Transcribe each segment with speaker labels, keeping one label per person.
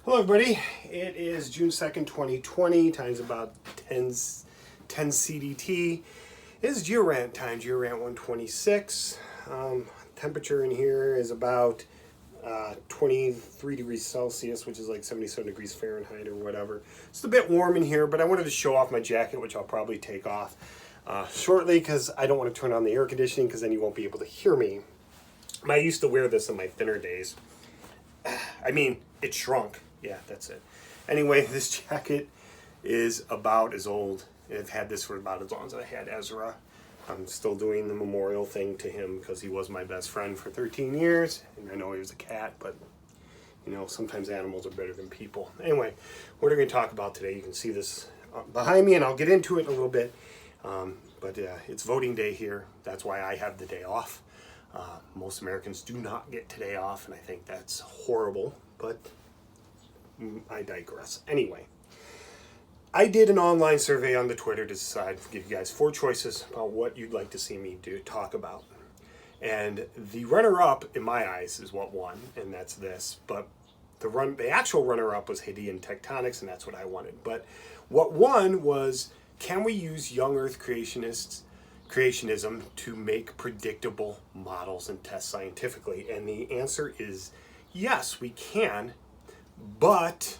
Speaker 1: Hello everybody, it is June 2nd, 2020, time's about 10 CDT. It is Geo-Rant time, Geo-Rant 126. Temperature in here is about 23 degrees Celsius, which is like 77 degrees Fahrenheit or whatever. It's a bit warm in here, but I wanted to show off my jacket, which I'll probably take off shortly because I don't want to turn on the air conditioning because then you won't be able to hear me. I used to wear this in my thinner days. I mean, it shrunk. Yeah, that's it. Anyway, this jacket is about as old. I've had this for about as long as I had Ezra. I'm still doing the memorial thing to him because he was my best friend for 13 years. And I know he was a cat, but, you know, sometimes animals are better than people. Anyway, what are we going to talk about today? You can see this behind me, and I'll get into it in a little bit. But it's voting day here. That's why I have the day off. Most Americans do not get today off, and I think that's horrible, but I digress. Anyway, I did an online survey on the Twitter to decide to give you guys 4 choices about what you'd like to see me talk about. And the runner-up, in my eyes, is what won, and that's this. But the actual runner-up was Hadean tectonics, and that's what I wanted. But what won was, can we use young Earth creationism to make predictable models and tests scientifically? And the answer is yes, we can, but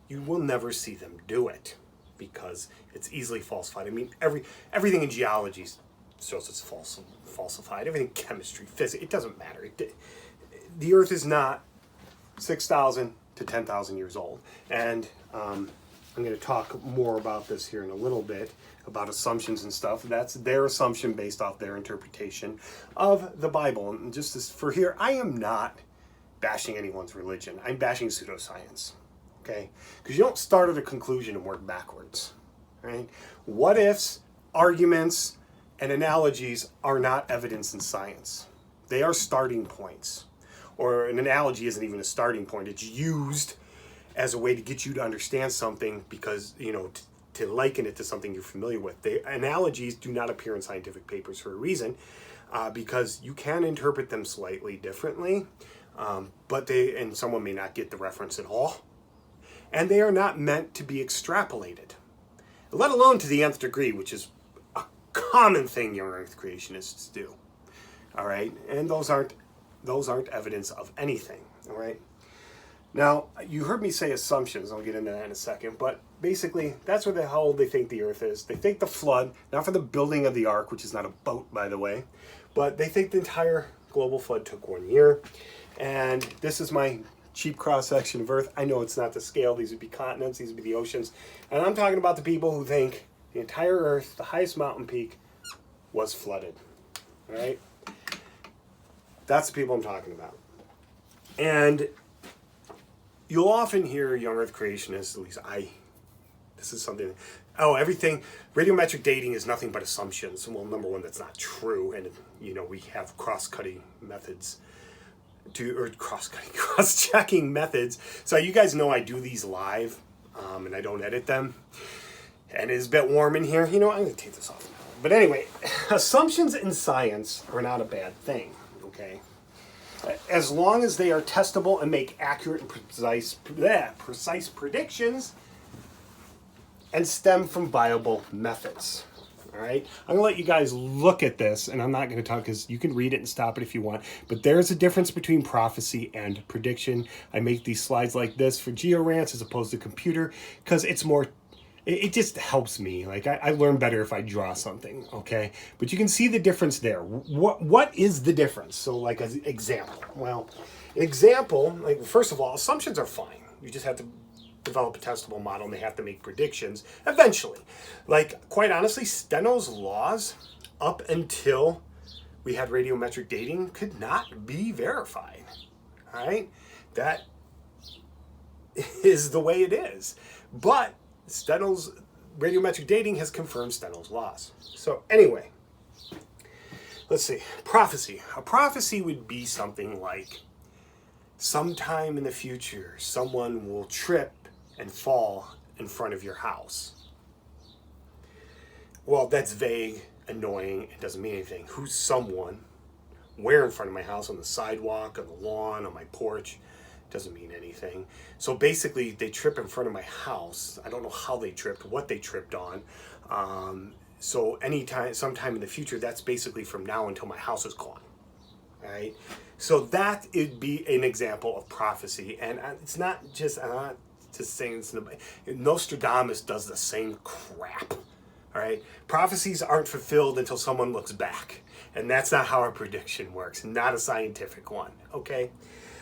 Speaker 1: you will never see them do it because it's easily falsified. I mean, everything in geology shows it's falsified. Everything, chemistry, physics, it doesn't matter. The Earth is not 6,000 to 10,000 years old. And I'm going to talk more about this here in a little bit, about assumptions and stuff. That's their assumption based off their interpretation of the Bible. And just as for here, I am not bashing anyone's religion. I'm bashing pseudoscience, okay? Because you don't start at a conclusion and work backwards, right? What ifs, arguments, and analogies are not evidence in science. They are starting points. Or an analogy isn't even a starting point. It's used as a way to get you to understand something because, you know, to liken it to something you're familiar with. The analogies do not appear in scientific papers for a reason, because you can interpret them slightly differently, and someone may not get the reference at all. And they are not meant to be extrapolated, let alone to the nth degree, which is a common thing young Earth creationists do. All right, and those aren't evidence of anything. All right. Now, you heard me say assumptions. I'll get into that in a second. But basically, that's how old they think the Earth is. They think the flood, not for the building of the ark, which is not a boat, by the way, but they think the entire global flood took 1 year. And this is my cheap cross-section of Earth. I know it's not the scale. These would be continents. These would be the oceans. And I'm talking about the people who think the entire Earth, the highest mountain peak, was flooded. All right? That's the people I'm talking about. And you'll often hear young Earth creationists, at least this is something, everything, radiometric dating is nothing but assumptions. Well, number one, that's not true. And, you know, we have cross-cutting methods cross-checking methods. So you guys know I do these live, and I don't edit them. And it's a bit warm in here. You know, I'm going to take this off now. But anyway, assumptions in science are not a bad thing, okay? As long as they are testable and make accurate and precise predictions and stem from viable methods. All right, I'm gonna let you guys look at this, and I'm not going to talk because you can read it and stop it if you want. But there's a difference between prophecy and prediction. I make these slides like this for Geo-Rants as opposed to computer because it's more. It just helps me. Like I learn better if I draw something, okay? But you can see the difference there. What is the difference? So like an example. Well, an example, like first of all, assumptions are fine. You just have to develop a testable model and they have to make predictions eventually. Like quite honestly, Steno's laws up until we had radiometric dating could not be verified. All right? That is the way it is. But Steno's radiometric dating has confirmed Steno's laws. So anyway, let's see. Prophecy. A prophecy would be something like, sometime in the future, someone will trip and fall in front of your house. Well, that's vague, annoying, it doesn't mean anything. Who's someone? Where in front of my house? On the sidewalk, on the lawn, on my porch? doesn't mean anything. So basically, they trip in front of my house. I don't know how they tripped, what they tripped on. So anytime, sometime in the future, that's basically from now until my house is gone. All right. So that would be an example of prophecy, and it's not just I'm not just saying it's Nostradamus does the same crap. All right. Prophecies aren't fulfilled until someone looks back, and that's not how a prediction works. Not a scientific one. Okay.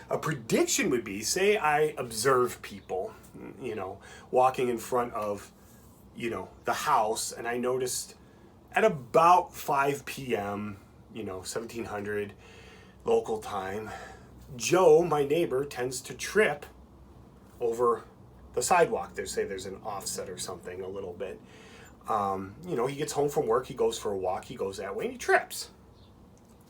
Speaker 1: A prediction would be, say I observe people, walking in front of, the house, and I noticed at about 5 p.m., 1700 local time, Joe, my neighbor, tends to trip over the sidewalk. They say there's an offset or something a little bit. He gets home from work, he goes for a walk, he goes that way, and he trips.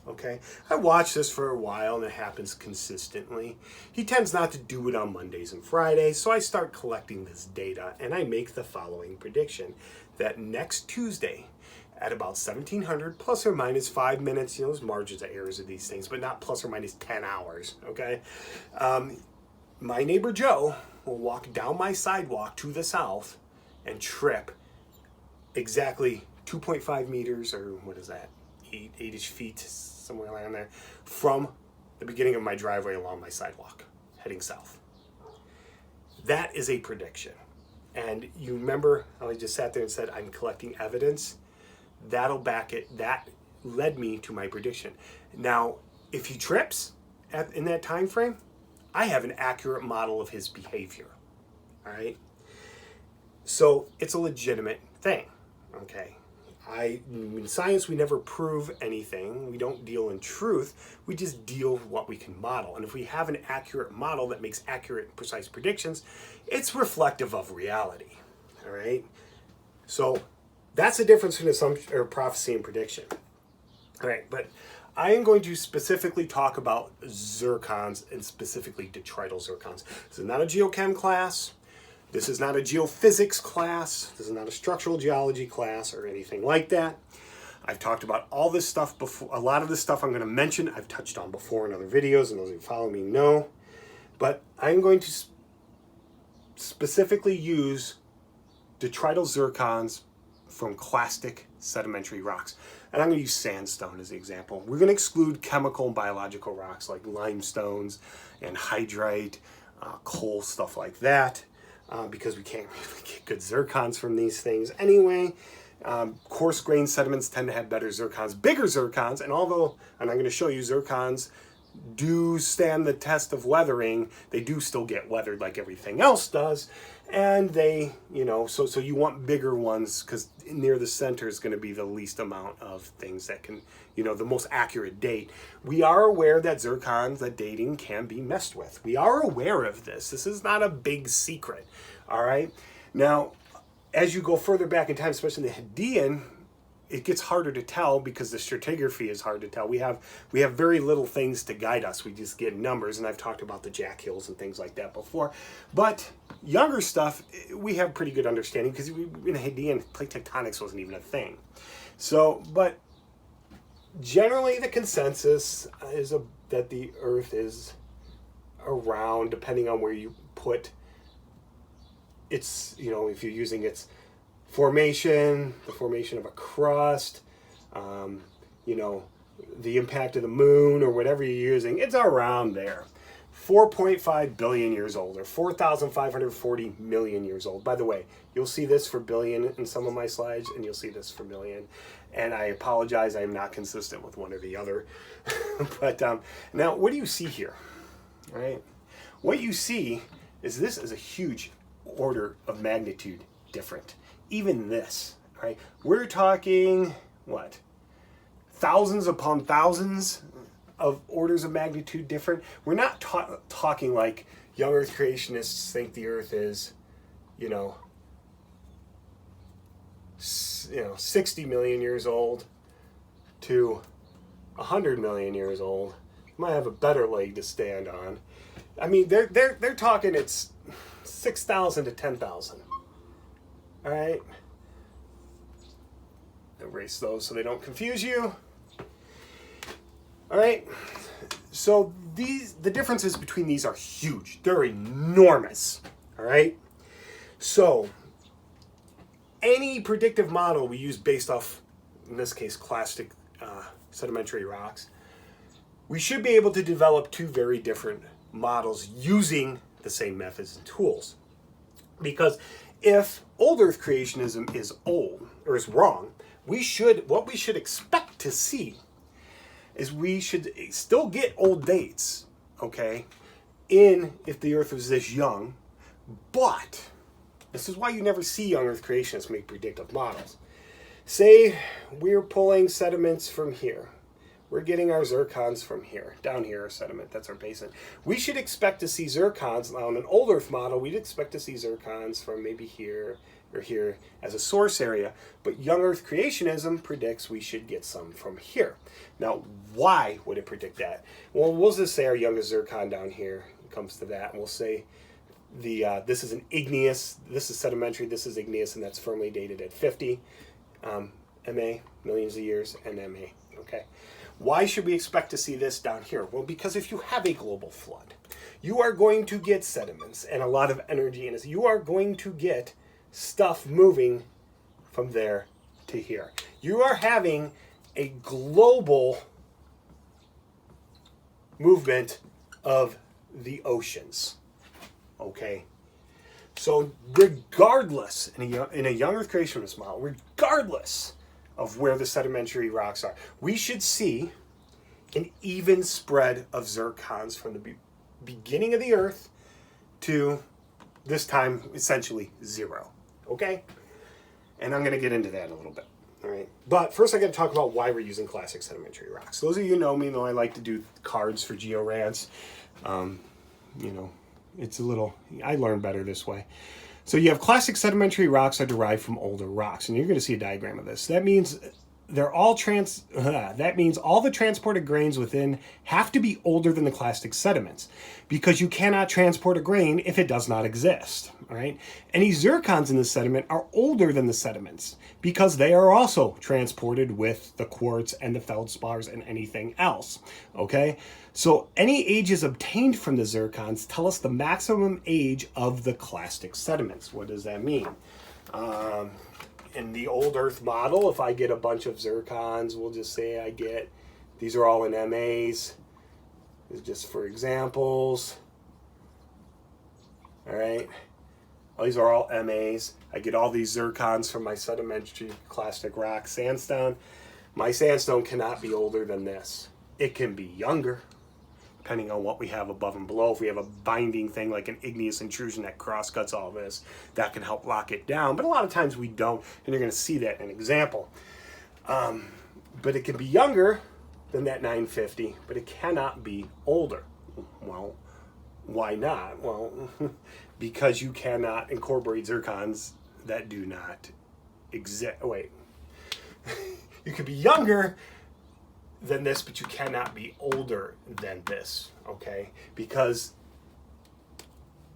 Speaker 1: Okay, I watch this for a while, and it happens consistently. He tends not to do it on Mondays and Fridays, so I start collecting this data, and I make the following prediction, that next Tuesday, at about 1700, plus or minus 5 minutes, there's margins of errors of these things, but not plus or minus 10 hours, okay? My neighbor Joe will walk down my sidewalk to the south and trip exactly 2.5 meters, or what is that, 8-ish feet, somewhere around there, from the beginning of my driveway along my sidewalk, heading south. That is a prediction. And you remember how I just sat there and said, I'm collecting evidence? That'll back it. That led me to my prediction. Now, if he trips in that time frame, I have an accurate model of his behavior. All right? So it's a legitimate thing. Okay? In science, we never prove anything. We don't deal in truth. We just deal with what we can model. And if we have an accurate model that makes accurate, precise predictions, it's reflective of reality. All right? So that's the difference between assumption or prophecy and prediction. All right, but I am going to specifically talk about zircons, and specifically detrital zircons. This is not a geochem class. This is not a geophysics class. This is not a structural geology class or anything like that. I've talked about all this stuff before. A lot of the stuff I'm going to mention I've touched on before in other videos, and those who follow me know. But I'm going to specifically use detrital zircons from clastic sedimentary rocks. And I'm going to use sandstone as the example. We're going to exclude chemical and biological rocks like limestones and hydrite, coal, stuff like that. Because we can't really get good zircons from these things anyway. Coarse grain sediments tend to have better zircons, bigger zircons, and I'm going to show you zircons do stand the test of weathering, they do still get weathered like everything else does. And they, so you want bigger ones because near the center is going to be the least amount of things that can, the most accurate date. We are aware that zircons, that dating can be messed with. We are aware of this. This is not a big secret. All right. Now, as you go further back in time, especially the Hadean, it gets harder to tell because the stratigraphy is hard to tell. We have very little things to guide us. We just get numbers, and I've talked about the Jack Hills and things like that before. But younger stuff, we have pretty good understanding because in Hadean, plate tectonics wasn't even a thing. So, but generally the consensus is that the Earth is around, depending on where you put its, if you're using its formation, the formation of a crust, the impact of the moon or whatever you're using, it's around there. 4.5 billion years old, or 4,540 million years old. By the way, you'll see this for billion in some of my slides, and you'll see this for million. And I apologize, I am not consistent with one or the other. But now, what do you see here? All right. What you see is this is a huge order of magnitude different. Even this, right? We're talking, what? Thousands upon thousands of orders of magnitude different. We're not talking like young Earth creationists think the Earth is, 60 million years old to 100 million years old. Might have a better leg to stand on. I mean, they're talking it's 6,000 to 10,000. All right. Erase those so they don't confuse you. All right. So the differences between these are huge. They're enormous, all right? So any predictive model we use based off, in this case, clastic sedimentary rocks, we should be able to develop two very different models using the same methods and tools. Because if old Earth creationism is old or is wrong, what we should expect to see is we should still get old dates, okay, if the Earth was this young, but this is why you never see young Earth creationists make predictive models. Say we're pulling sediments from here. We're getting our zircons from here. Down here, our sediment, that's our basement. We should expect to see zircons. Now, in an old Earth model, we'd expect to see zircons from maybe here or here as a source area. But young Earth creationism predicts we should get some from here. Now, why would it predict that? Well, we'll just say our youngest zircon down here comes to that. And we'll say this is an igneous, this is sedimentary, this is igneous, and that's firmly dated at 50 MA, millions of years, and MA, okay? Why should we expect to see this down here? Well, because if you have a global flood, you are going to get sediments and a lot of energy in it. You are going to get stuff moving from there to here. You are having a global movement of the oceans, okay? So regardless, in a young Earth creationist model, regardless of where the sedimentary rocks are, we should see an even spread of zircons from the beginning of the Earth to this time, essentially zero, okay? And I'm gonna get into that a little bit, all right? But first I gotta talk about why we're using classic sedimentary rocks. Those of you who know me know I like to do cards for Geo-Rants. You know, it's a little, I learn better this way. So you have classic sedimentary rocks are derived from older rocks, and you're going to see a diagram of this. That means they're all that means all the transported grains within have to be older than the classic sediments, because you cannot transport a grain if it does not exist. All right. Any zircons in the sediment are older than the sediments because they are also transported with the quartz and the feldspars and anything else. Okay. So any ages obtained from the zircons tell us the maximum age of the clastic sediments. What does that mean? In the old Earth model, if I get a bunch of zircons, we'll just say these are all in MAs. This is just for examples. All right. These are all MAs. I get all these zircons from my sedimentary clastic rock sandstone. My sandstone cannot be older than this. It can be younger, depending on what we have above and below. If we have a binding thing like an igneous intrusion that crosscuts all this, that can help lock it down. But a lot of times we don't, and you're going to see that in an example. But it can be younger than that 950, but it cannot be older. Well, why not? Well, because you cannot incorporate zircons that do not exist. Wait. You could be younger than this, but you cannot be older than this, okay? Because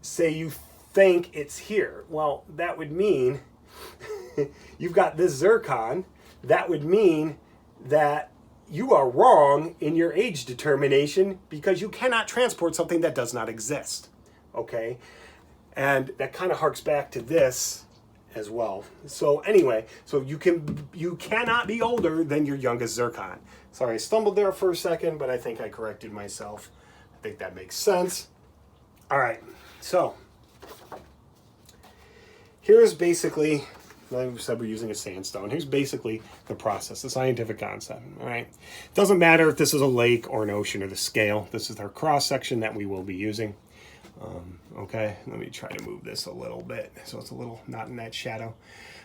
Speaker 1: say you think it's here. Well, that would mean you've got this zircon. That would mean that you are wrong in your age determination because you cannot transport something that does not exist, okay? And that kind of harks back to this as well. So anyway, so you cannot be older than your youngest zircon. Sorry, I stumbled there for a second, but I think I corrected myself. I think that makes sense. All right, so here's basically, like we said, we're using a sandstone. Here's basically the process, the scientific concept, all right? It doesn't matter if this is a lake or an ocean or the scale. This is our cross section that we will be using. Okay, let me try to move this a little bit so it's a little not in that shadow.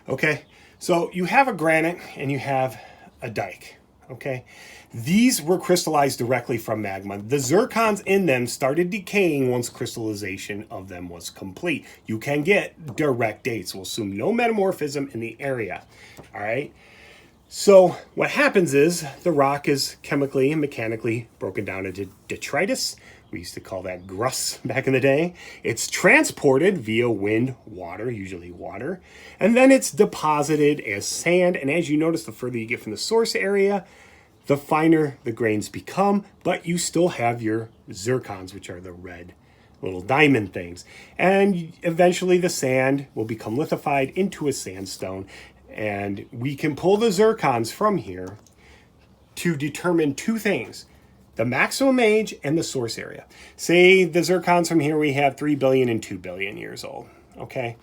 Speaker 1: Okay, so you have a granite and you have a dike. Okay, these were crystallized directly from magma. The zircons in them started decaying once crystallization of them was complete. You can get direct dates. We'll assume no metamorphism in the area. All right. So what happens is the rock is chemically and mechanically broken down into detritus. We used to call that grus back in the day. It's transported via wind, water, usually water, and then it's deposited as sand. And as you notice, the further you get from the source area, the finer the grains become, but you still have your zircons, which are the red little diamond things. And eventually the sand will become lithified into a sandstone, and we can pull the zircons from here to determine two things: the maximum age and the source area. Say the zircons from here we have 3 billion and 2 billion years old, okay?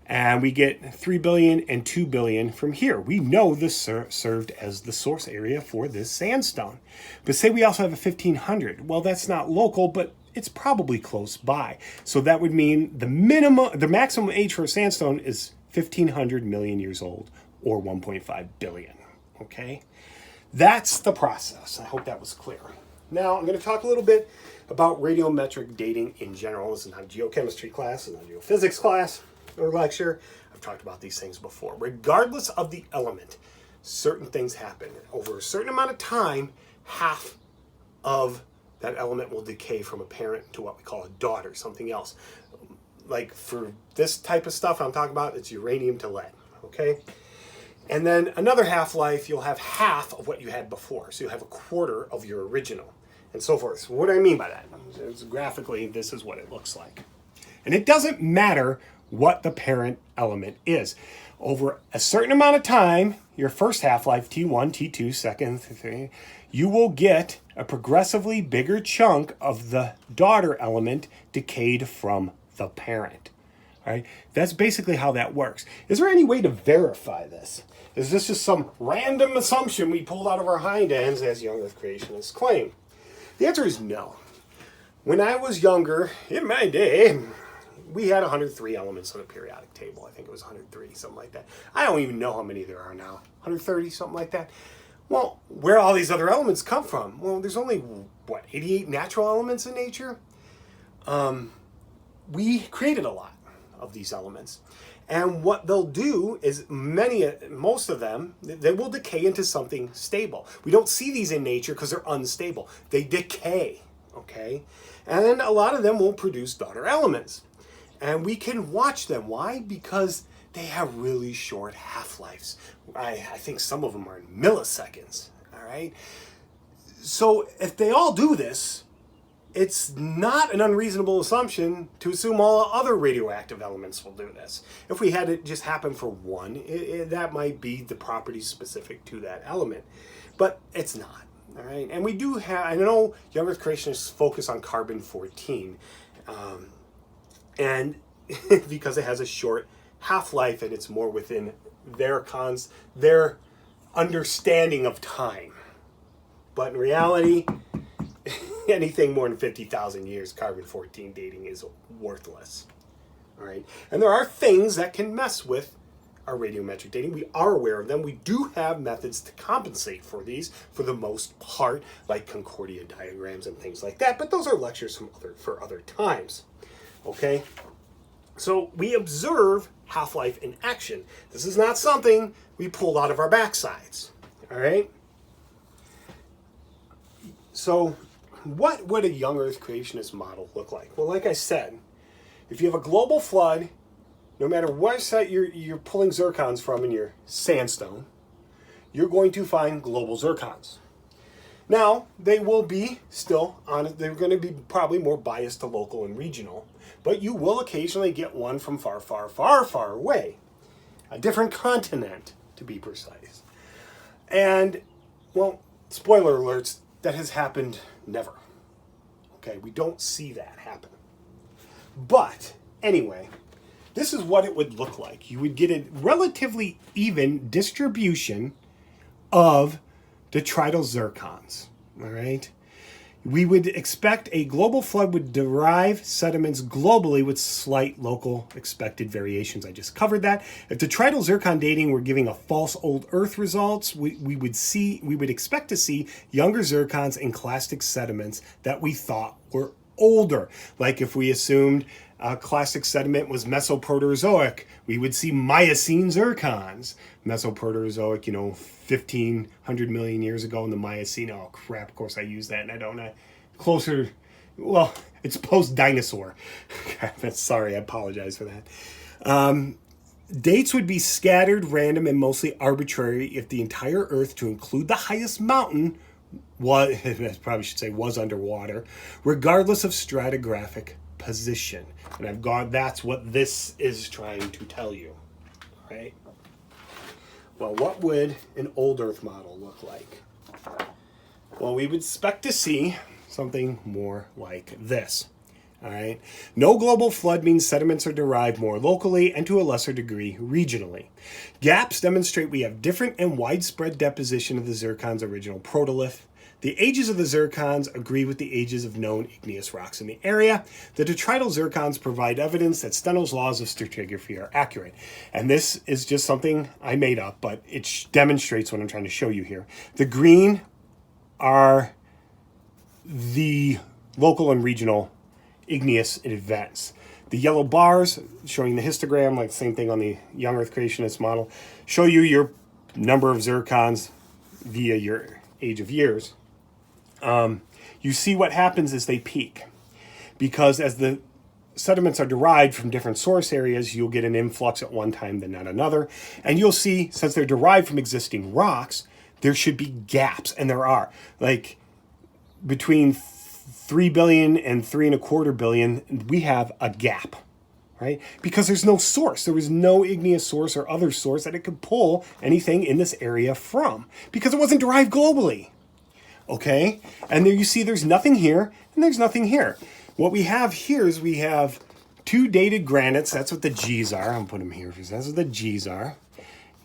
Speaker 1: And we get 3 billion and 2 billion from here. We know this served as the source area for this sandstone. But say we also have a 1500. Well, that's not local, but it's probably close by. So that would mean the maximum age for a sandstone is 1500 million years old, or 1.5 billion, okay? That's the process. I hope that was clear. Now, I'm going to talk a little bit about radiometric dating in general. This is not a geochemistry class, it's not a geophysics class or lecture. I've talked about these things before. Regardless of the element, certain things happen. Over a certain amount of time, half of that element will decay from a parent to what we call a daughter, something else. Like for this type of stuff I'm talking about, it's uranium to lead, okay? And then another half-life, you'll have half of what you had before. So you'll have a quarter of your original, and so forth. So what do I mean by that? Graphically, this is what it looks like. And it doesn't matter what the parent element is. Over a certain amount of time, your first half-life, T1, T2, second, T3, you will get a progressively bigger chunk of the daughter element decayed from the parent. All right? That's basically how that works. Is there any way to verify this? Is this just some random assumption we pulled out of our hind ends, as young Earth creationists claim? The answer is no. When I was younger, in my day, we had 103 elements on the periodic table. I think it was 103, something like that. I don't even know how many there are now. 130, something like that. Well, where all these other elements come from? Well, there's only, 88 natural elements in nature? We created a lot of these elements. And what they'll do is most of them, they will decay into something stable. We don't see these in nature because they're unstable. They decay, okay? And a lot of them will produce daughter elements. And we can watch them. Why? Because they have really short half-lives. I think some of them are in milliseconds, all right? So if they all do this, it's not an unreasonable assumption to assume all other radioactive elements will do this. If we had it just happen for one, that might be the properties specific to that element. But it's not, all right? And we do have, I know young Earth creationists focus on carbon-14, and because it has a short half-life and it's more within their understanding of time. But in reality, anything more than 50,000 years, carbon-14 dating is worthless. All right? And there are things that can mess with our radiometric dating. We are aware of them. We do have methods to compensate for these for the most part, like Concordia diagrams and things like that. But those are lectures for other times. Okay? So we observe half-life in action. This is not something we pulled out of our backsides. All right? So what would a young Earth creationist model look like? Well, like I said, if you have a global flood, no matter what site you're pulling zircons from in your sandstone, you're going to find global zircons. Now, they will be they're going to be probably more biased to local and regional, but you will occasionally get one from far, far, far, far away. A different continent, to be precise. And, well, spoiler alerts, that has happened never. Okay, we don't see that happen. But, anyway, this is what it would look like. You would get a relatively even distribution of detrital zircons, all right? We would expect a global flood would derive sediments globally with slight local expected variations. I just covered that. If detrital zircon dating were giving a false old Earth results, we would expect to see younger zircons in clastic sediments that we thought were older. Like if we assumed classic sediment was Mesoproterozoic, we would see Miocene zircons. Mesoproterozoic, 1,500 million years ago in the Miocene. Oh crap, of course I use that and I don't know. Closer, well, it's post-dinosaur. Sorry, I apologize for that. Dates would be scattered, random, and mostly arbitrary if the entire Earth, to include the highest mountain, was, I probably should say, was underwater, regardless of stratigraphic position. And I've gone, that's what this is trying to tell you, right? Well, what would an old Earth model look like? Well, we would expect to see something more like this. All right. No global flood means sediments are derived more locally and to a lesser degree regionally. Gaps demonstrate we have different and widespread deposition of the zircon's original protolith. The ages of the zircons agree with the ages of known igneous rocks in the area. The detrital zircons provide evidence that Steno's laws of stratigraphy are accurate. And this is just something I made up, but it demonstrates what I'm trying to show you here. The green are the local and regional igneous events. The yellow bars showing the histogram, like the same thing on the young Earth creationist model, show you your number of zircons via your age of years. You see what happens is they peak, because as the sediments are derived from different source areas, you'll get an influx at one time then at another. And you'll see, since they're derived from existing rocks, there should be gaps, and there are. Like between 3 billion and 3.25 billion, we have a gap, right? Because there's no source. There was no igneous source or other source that it could pull anything in this area from, because it wasn't derived globally, okay? And there you see there's nothing here, and there's nothing here. What we have here is we have two dated granites. That's what the G's are. I'll put them here because that's what the G's are.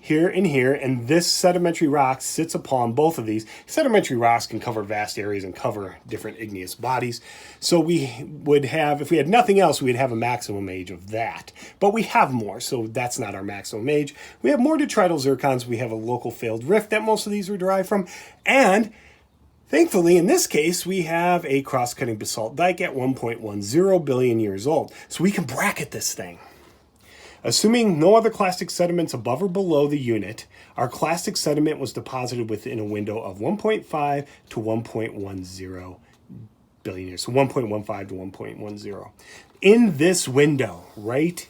Speaker 1: Here and here, and this sedimentary rock sits upon both of these. Sedimentary rocks can cover vast areas and cover different igneous bodies. So we would have, if we had nothing else, we'd have a maximum age of that. But we have more, so that's not our maximum age. We have more detrital zircons. We have a local failed rift that most of these were derived from. And thankfully, in this case, we have a cross-cutting basalt dike at 1.10 billion years old. So we can bracket this thing. Assuming no other clastic sediments above or below the unit, our clastic sediment was deposited within a window of 1.5 to 1.10 billion years. So 1.15 to 1.10. In this window, right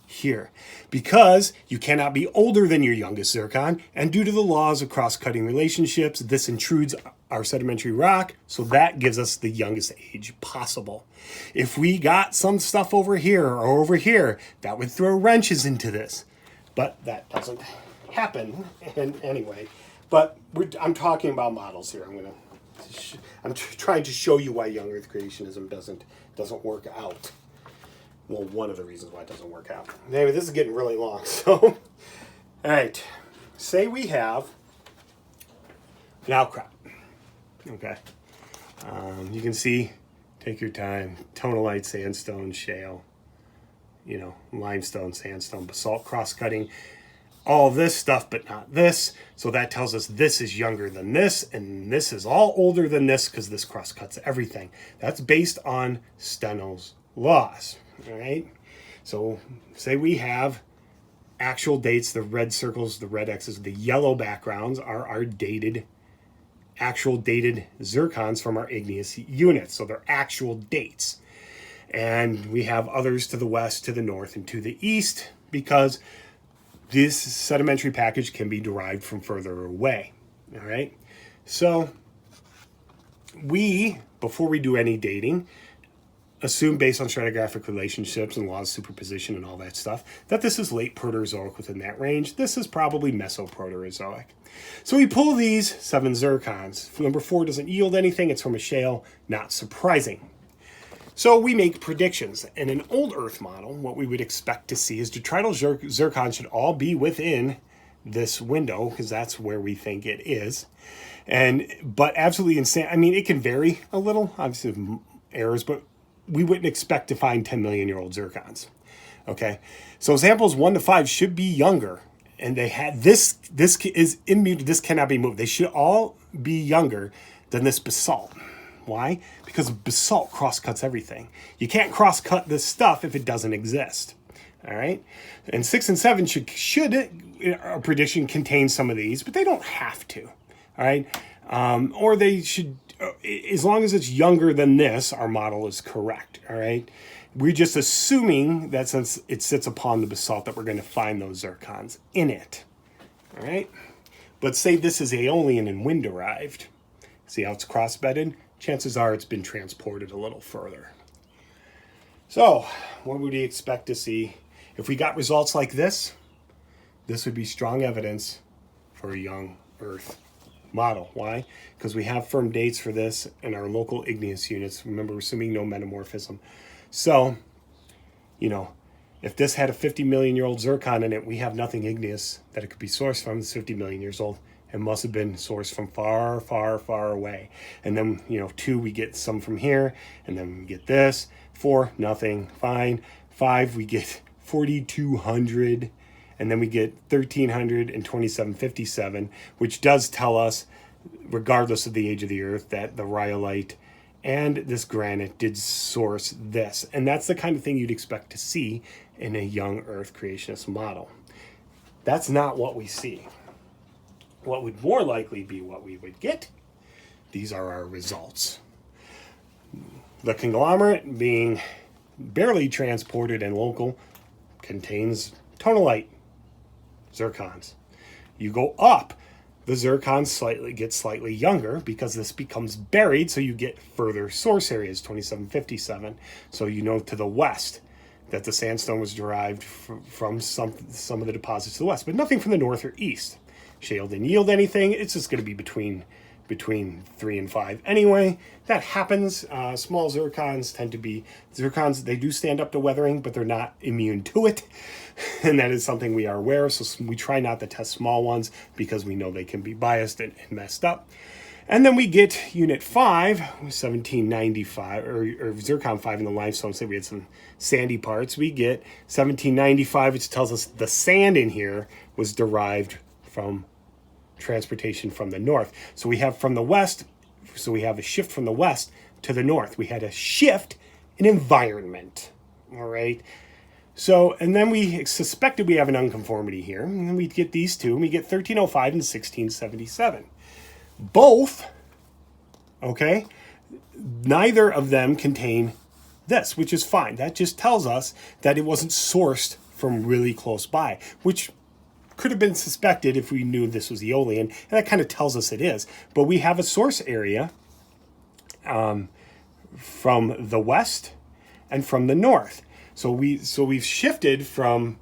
Speaker 1: here. Because you cannot be older than your youngest zircon, and due to the laws of cross-cutting relationships, this intrudes our sedimentary rock, so that gives us the youngest age possible. If we got some stuff over here or over here, that would throw wrenches into this. But that doesn't happen, and anyway. But I'm talking about models here. I'm trying to show you why young Earth creationism doesn't work out. Well, one of the reasons why it doesn't work out. Anyway, this is getting really long. So, all right. Say we have an outcrop. Okay. You can see, take your time, tonalite, sandstone, shale, limestone, sandstone, basalt, cross-cutting, all this stuff, but not this. So that tells us this is younger than this, and this is all older than this because this cross-cuts everything. That's based on Steno's laws. All right, so say we have actual dates, the red circles, the red X's, the yellow backgrounds are our actual dated zircons from our igneous units. So they're actual dates. And we have others to the west, to the north, and to the east, because this sedimentary package can be derived from further away. All right, so before we do any dating, assume based on stratigraphic relationships and laws of superposition and all that stuff, that this is late Proterozoic within that range. This is probably Mesoproterozoic. So we pull these 7 zircons. Number 4 doesn't yield anything. It's from a shale. Not surprising. So we make predictions. In an old Earth model, what we would expect to see is detrital zircons should all be within this window, because that's where we think it is. But absolutely insane. I mean, it can vary a little, obviously errors, but we wouldn't expect to find 10 million year old zircons. Okay, so samples 1 to 5 should be younger, and they had this is immutable. This cannot be moved. They should all be younger than this basalt. Why? Because basalt cross-cuts everything. You can't cross-cut this stuff if it doesn't exist. All right, and 6 and 7 should our prediction contain some of these, but they don't have to. All right, or they should. As long as it's younger than this, our model is correct, all right? we're just assuming that since it sits upon the basalt that we're going to find those zircons in it. All right? But say this is aeolian and wind-derived. See how it's cross-bedded? Chances are it's been transported a little further. So, what would we expect to see? If we got results like this would be strong evidence for a young Earth model. Why? Because we have firm dates for this in our local igneous units. Remember, we're assuming no metamorphism. So, you know, if this had a 50 million year old zircon in it, we have nothing igneous that it could be sourced from. It's 50 million years old. It must have been sourced from far, far, far away. And then, you know, 2, we get some from here, and then we get this. 4, nothing, fine. 5, we get 4,200, and then we get 1,300 and 2757, which does tell us, regardless of the age of the Earth, that the rhyolite and this granite did source this. And that's the kind of thing you'd expect to see in a young Earth creationist model. That's not what we see. What would more likely be what we would get? These are our results. The conglomerate, being barely transported and local, contains tonalite, zircons. You go up, the zircons get slightly younger because this becomes buried, so you get further source areas, 2757. So you know to the west that the sandstone was derived from some of the deposits to the west, but nothing from the north or east. Shale didn't yield anything. It's just going to be between 3 and 5 anyway. That happens. Small zircons tend to be zircons. They do stand up to weathering, but they're not immune to it. And that is something we are aware of. So we try not to test small ones because we know they can be biased and messed up. And then we get unit 5, 1795, or zircon 5 in the limestone. Say we had some sandy parts. We get 1795, which tells us the sand in here was derived from transportation from the north. So we have from the west, so we have a shift from the west to the north. We had a shift in environment. All right. So, and then we suspected we have an unconformity here. And then we get these two, and we get 1305 and 1677. Both, okay, neither of them contain this, which is fine. That just tells us that it wasn't sourced from really close by, which could have been suspected if we knew this was Aeolian, and that kind of tells us it is. But we have a source area from the west and from the north. So we've shifted from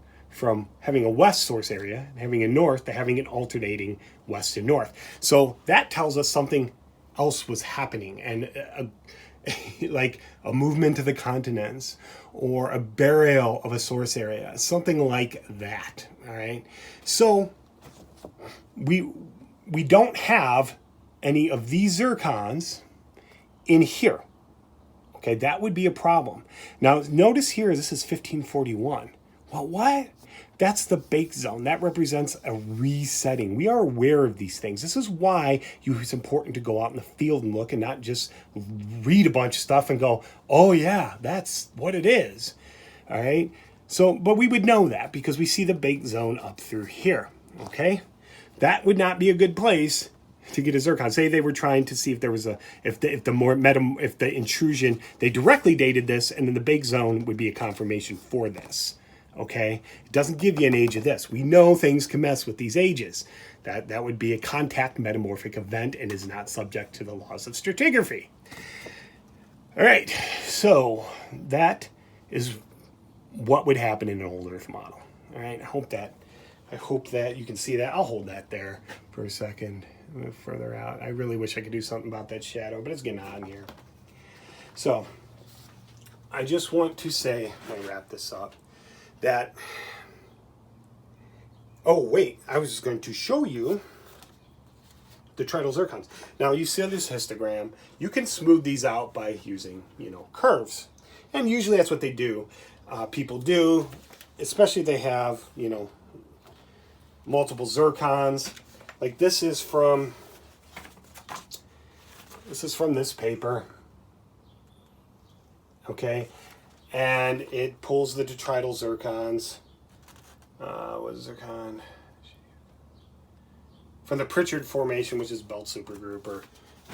Speaker 1: having a west source area, having a north, to having an alternating west and north. So that tells us something else was happening, and like a movement to the continents or a burial of a source area, something like that. All right. So we don't have any of these zircons in here. Okay, that would be a problem. Now notice here, this is 1541. Well, what? That's the bake zone. That represents a resetting. We are aware of these things. This is why it's important to go out in the field and look and not just read a bunch of stuff and go, oh yeah, that's what it is. All right. So, but we would know that because we see the bake zone up through here. Okay. That would not be a good place to get a zircon. Say they were trying to see if there was if the intrusion, they directly dated this, and then the bake zone would be a confirmation for this. Okay, it doesn't give you an age of this. We know things can mess with these ages. That would be a contact metamorphic event and is not subject to the laws of stratigraphy. All right, so that is what would happen in an old Earth model. All right, I hope that you can see that. I'll hold that there for a second. Move further out. I really wish I could do something about that shadow, but it's getting on here. So I just want to say, let me wrap this up, that, oh wait, I was just going to show you the detrital zircons. Now you see this histogram, you can smooth these out by using, curves. And usually that's what they do. People do, especially if they have, multiple zircons. Like this is from this paper. Okay. And it pulls the detrital zircons. What is zircon? From the Pritchard Formation, which is belt supergroup, or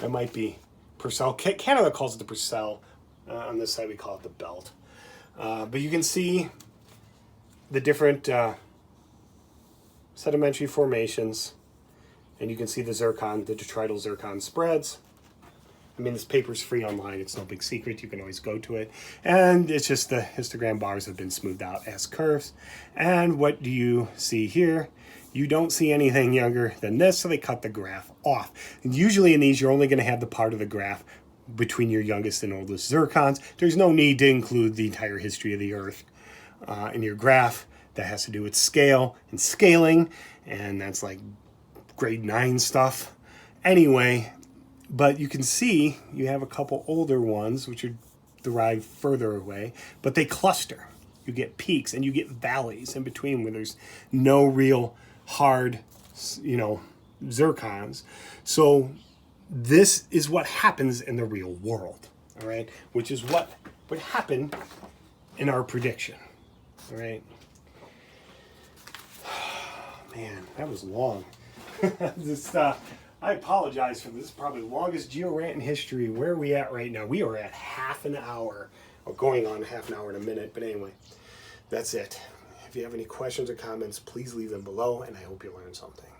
Speaker 1: it might be Purcell. Canada calls it the Purcell. On this side, we call it the belt. But you can see the different sedimentary formations, and you can see the zircon, the detrital zircon spreads. I mean, this paper's free online. It's no big secret. You can always go to it. And it's just the histogram bars have been smoothed out as curves. And what do you see here? You don't see anything younger than this, so they cut the graph off. And usually in these, you're only going to have the part of the graph between your youngest and oldest zircons. There's no need to include the entire history of the Earth in your graph. That has to do with scale and scaling, and that's like grade 9 stuff. Anyway, but you can see you have a couple older ones which are derived further away, but they cluster. You get peaks and you get valleys in between where there's no real hard, zircons. So this is what happens in the real world, all right? Which is what would happen in our prediction, all right? Man, that was long. I apologize for this. Probably the longest Geo-Rant in history. Where are we at right now? We are at half an hour. Or going on half an hour in a minute. But anyway, that's it. If you have any questions or comments, please leave them below, and I hope you learned something.